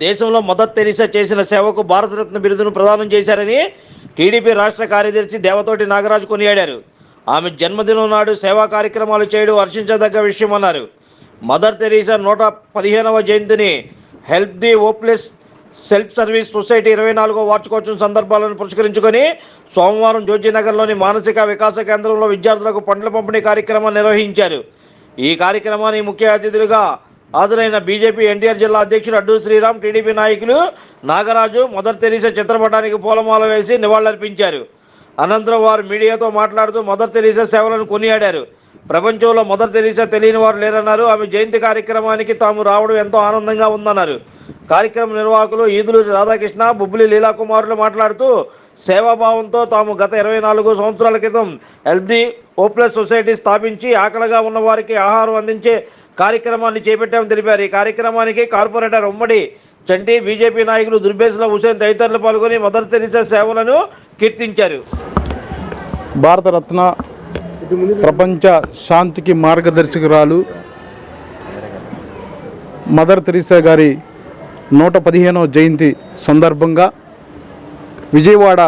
దేశంలో mother Teresa చేసిన సేవకు భారతరత్న బిరుదును ప్రదానం చేశారని టీడీపీ రాష్ట్ర కార్యదర్శి దేవతోటి నాగరాజు కొనియాడారు. ఆమె జన్మదినం నాడు సేవా కార్యక్రమాలు చేయడం హర్షించదగ్గ విషయమన్నారు. మదర్ తెరీసా 115వ జయంతిని help the hopeless self service society 24వ వార్షికోత్సవం సందర్భాలను పురస్కరించుకొని సోమవారం జోజీనగర్లోని మానసిక వికాస కేంద్రంలో విద్యార్థులకు పండ్ల పంపిణీ కార్యక్రమాన్ని నిర్వహించారు. ఈ కార్యక్రమానికి ముఖ్య అతిథులుగా హాజరైన బీజేపీ ఎన్టీఆర్ జిల్లా అధ్యక్షుడు అడ్డూరి శ్రీరామ్, టీడీపీ నాయకులు నాగరాజు మదర్ తెరీసా చిత్రపటానికి పూలమాల వేసి నివాళులర్పించారు. అనంతరం వారు మీడియాతో మాట్లాడుతూ మదర్ తెరీసా సేవలను కొనియాడారు. ప్రపంచంలో మదర్ తెరీసా తెలియని వారు లేరన్నారు. ఆమె జయంతి కార్యక్రమానికి తాము రావడం ఎంతో ఆనందంగా ఉందన్నారు. కార్యక్రమ నిర్వాహకులు ఈదులూరి రాధాకృష్ణ, బుబ్బులి లీలాకుమారులు మాట్లాడుతూ సేవాభావంతో తాము గత 24 సంవత్సరాల క్రితం హెల్ప్ ది హోప్లెస్ సొసైటీ స్థాపించి ఆకలిగా ఉన్న వారికి ఆహారం అందించే కార్యక్రమాన్ని చేపట్టామని తెలిపారు. ఈ కార్యక్రమానికి కార్పొరేటర్ ఉమ్మడి చంటి, బీజేపీ నాయకులు దుర్బేసుల హుసేన్ తదితరులు పాల్గొని మదర్ తెరీసా సేవలను కీర్తించారు. భారతరత్న, ప్రపంచ శాంతికి మార్గదర్శకురాలు మదర్ తెరీసా గారి 115వ జయంతి సందర్భంగా విజయవాడ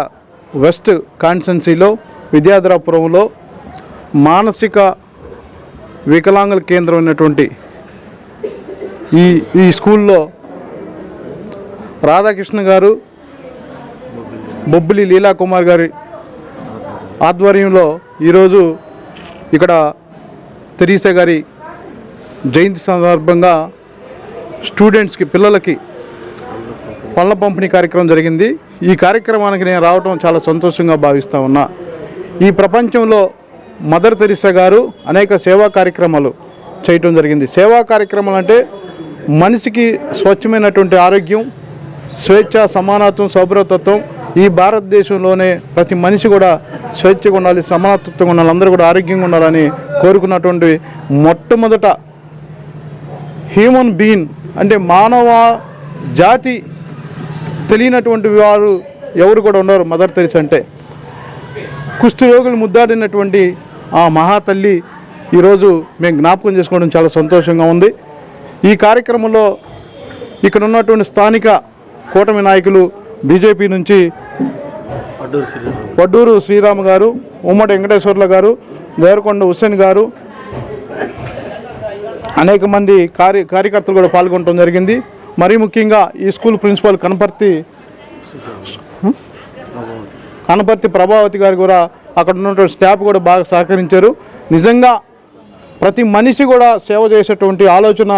వెస్ట్ కాన్స్టిట్యున్సీలో విద్యాధరాపురంలో మానసిక వికలాంగుల కేంద్రం ఉన్నటువంటి ఈ స్కూల్లో రాధాకృష్ణ గారు, బొబ్బిలి లీలాకుమార్ గారి ఆధ్వర్యంలో ఈరోజు ఇక్కడ తెరీసా గారి జయంతి సందర్భంగా స్టూడెంట్స్కి, పిల్లలకి పళ్ళ పంపిణీ కార్యక్రమం జరిగింది. ఈ కార్యక్రమానికి నేను రావడం చాలా సంతోషంగా భావిస్తూ ఉన్నా. ఈ ప్రపంచంలో మదర్ తెరీసా గారు అనేక సేవా కార్యక్రమాలు చేయటం జరిగింది. సేవా కార్యక్రమాలు అంటే మనిషికి స్వచ్ఛమైనటువంటి ఆరోగ్యం, స్వేచ్ఛ, సమానత్వం, సౌభ్రతత్వం. ఈ భారతదేశంలోనే ప్రతి మనిషి కూడా స్వేచ్ఛగా ఉండాలి, సమానత్వంగా ఉండాలి, అందరూ కూడా ఆరోగ్యంగా ఉండాలని కోరుకున్నటువంటి మొట్టమొదట హ్యూమన్ బీయింగ్ అంటే మానవ జాతి తెలియనటువంటి వారు ఎవరు కూడా ఉన్నారు. మదర్ తెరీసా అంటే కుష్టి రోగులు ముద్దాడినటువంటి ఆ మహాతల్లి ఈరోజు మేము జ్ఞాపకం చేసుకోవడం చాలా సంతోషంగా ఉంది. ఈ కార్యక్రమంలో ఇక్కడ ఉన్నటువంటి స్థానిక కూటమి నాయకులు బీజేపీ నుంచి వడ్డూరు శ్రీరామ్ గారు, ఉమ్మడి వెంకటేశ్వర్ల గారు, దేవరకొండ హుస్సేన్ గారు, అనేక మంది కార్యకర్తలు కూడా పాల్గొనడం జరిగింది. మరీ ముఖ్యంగా ఈ స్కూల్ ప్రిన్సిపాల్ కనపర్తి ప్రభావతి గారు కూడా, అక్కడ ఉన్నటువంటి స్టాఫ్ కూడా బాగా సహకరించారు. నిజంగా ప్రతి మనిషి కూడా సేవ చేసేటువంటి ఆలోచన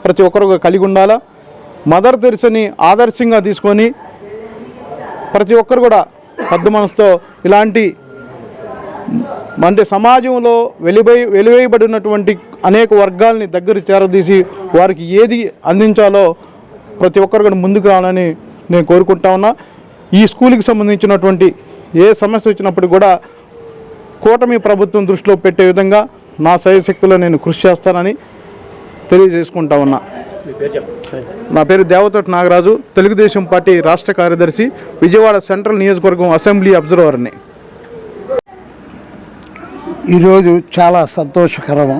ప్రతి ఒక్కరు కలిగి ఉండాలా. మదర్ తెరీసాని ఆదర్శంగా తీసుకొని ప్రతి ఒక్కరు కూడా పెద్ద మనసుతో ఇలాంటి అంటే సమాజంలో వెలివేయబడినటువంటి అనేక వర్గాల్ని దగ్గర చేరదీసి వారికి ఏది అందించాలో ప్రతి ఒక్కరు కూడా ముందుకు రావాలని నేను కోరుకుంటా ఉన్నా. ఈ స్కూల్కి సంబంధించినటువంటి ఏ సమస్య వచ్చినప్పుడు కూడా కూటమి ప్రభుత్వం దృష్టిలో పెట్టే విధంగా నా శక్తిలో నేను కృషి చేస్తానని తెలియజేసుకుంటా ఉన్నా. నా పేరు దేవతోటి నాగరాజు, తెలుగుదేశం పార్టీ రాష్ట్ర కార్యదర్శి, విజయవాడ సెంట్రల్ నియోజకవర్గం అసెంబ్లీ అబ్జర్వర్ని. ఈరోజు చాలా సంతోషకరం.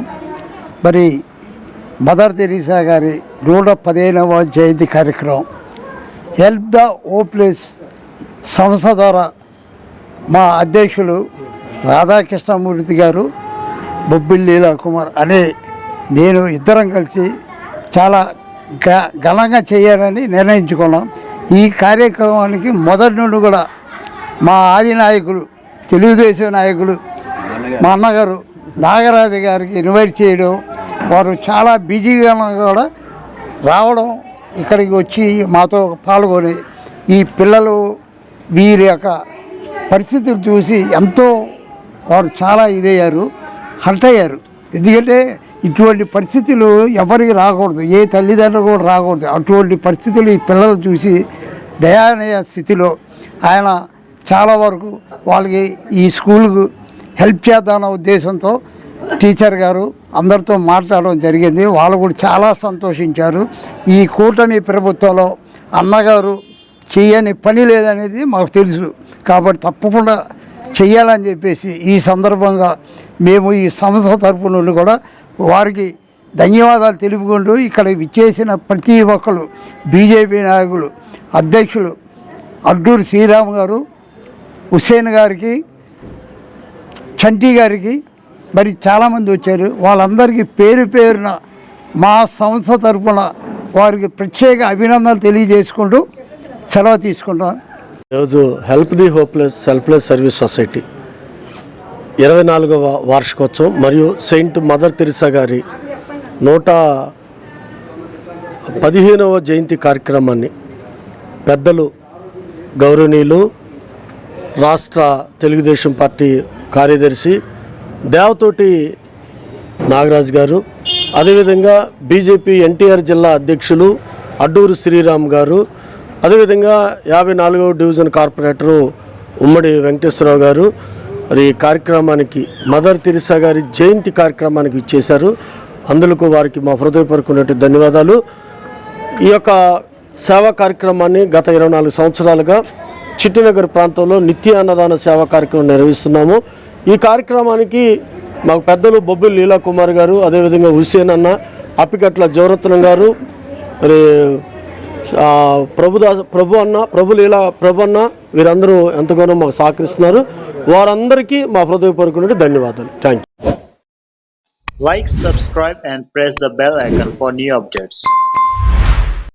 మరి మదర్ తెరీసా గారి 115వ జయంతి కార్యక్రమం హెల్ప్ ద హోప్లెస్ సంస్థ ద్వారా మా అధ్యక్షులు రాధాకృష్ణమూర్తి గారు, బొబ్బిలి లీలాకుమార్ అనే నేను ఇద్దరం కలిసి చాలా ఘనంగా చేయాలని నిర్ణయించుకున్నాం. ఈ కార్యక్రమానికి మొదటి నుండి కూడా మా ఆది నాయకులు, తెలుగుదేశం నాయకులు, మా అన్నగారు నాగరాజు గారికి ఇన్వైట్ చేయడం, వారు చాలా బిజీగా కూడా రావడం, ఇక్కడికి వచ్చి మాతో పాల్గొని ఈ పిల్లలు వీరి యొక్క పరిస్థితులు చూసి ఎంతో వారు చాలా ఇదయ్యారు, హర్ట్ అయ్యారు. ఎందుకంటే ఇటువంటి పరిస్థితులు ఎవరికి రాకూడదు, ఏ తల్లిదండ్రులు కూడా రాకూడదు. అటువంటి పరిస్థితులు ఈ పిల్లలు చూసి దయానీయ స్థితిలో ఆయన చాలా వరకు వాళ్ళకి ఈ స్కూల్కు హెల్ప్ చేద్దామన్న ఉద్దేశంతో టీచర్ గారు అందరితో మాట్లాడడం జరిగింది. వాళ్ళు కూడా చాలా సంతోషించారు. ఈ కూటమి ప్రభుత్వంలో అన్నగారు చేయని పని లేదనేది మాకు తెలుసు, కాబట్టి తప్పకుండా చెయ్యాలని చెప్పేసి ఈ సందర్భంగా మేము ఈ సంస్థ తరపు నుండి కూడా వారికి ధన్యవాదాలు తెలుపుకుంటూ ఇక్కడ విచ్చేసిన ప్రతి ఒక్కరు బీజేపీ నాయకులు, అధ్యక్షులు అడ్డూరి శ్రీరామ్ గారు, హుస్సేన్ గారికి, చంటి గారికి మరి చాలామంది వచ్చారు. వాళ్ళందరికీ పేరు పేరున మా సంస్థ తరఫున వారికి ప్రత్యేక అభినందనలు తెలియజేసుకుంటూ సెలవు తీసుకుంటాం. ఈరోజు help the hopeless selfless service society 24వ వార్షికోత్సవం మరియు సెయింట్ మదర్ తెరిసా గారి 115వ జయంతి కార్యక్రమాన్ని పెద్దలు గౌరవనీయులు రాష్ట్ర తెలుగుదేశం పార్టీ కార్యదర్శి దేవతోటి నాగరాజు గారు, అదేవిధంగా బీజేపీ ఎన్టీఆర్ జిల్లా అధ్యక్షులు అడ్డూరు శ్రీరామ్ గారు, అదేవిధంగా 54వ డివిజన్ కార్పొరేటరు ఉమ్మడి వెంకటేశ్వరరావు గారు మరి ఈ కార్యక్రమానికి మదర్ తెరిసా గారి జయంతి కార్యక్రమానికి ఇచ్చేశారు. అందుకు వారికి మా హృదయపూర్వకమైనటువంటి ధన్యవాదాలు. ఈ యొక్క సేవా కార్యక్రమాన్ని గత 24 సంవత్సరాలుగా చిట్టినగర్ ప్రాంతంలో నిత్య అన్నదాన సేవా కార్యక్రమం నిర్వహిస్తున్నాము. ఈ కార్యక్రమానికి మాకు పెద్దలు బొబ్బిలి లీలా కుమార్ గారు, అదేవిధంగా హుస్సేన్ అన్న, అప్పికట్ల జవరత్నం గారు, మరి ప్రభు అన్న వీరందరూ ఎంతగానో మాకు సహకరిస్తున్నారు. వారందరికీ మా హృదయపూర్వకమైన ధన్యవాదాలు. Thank you. Like, subscribe and press the bell icon for new updates.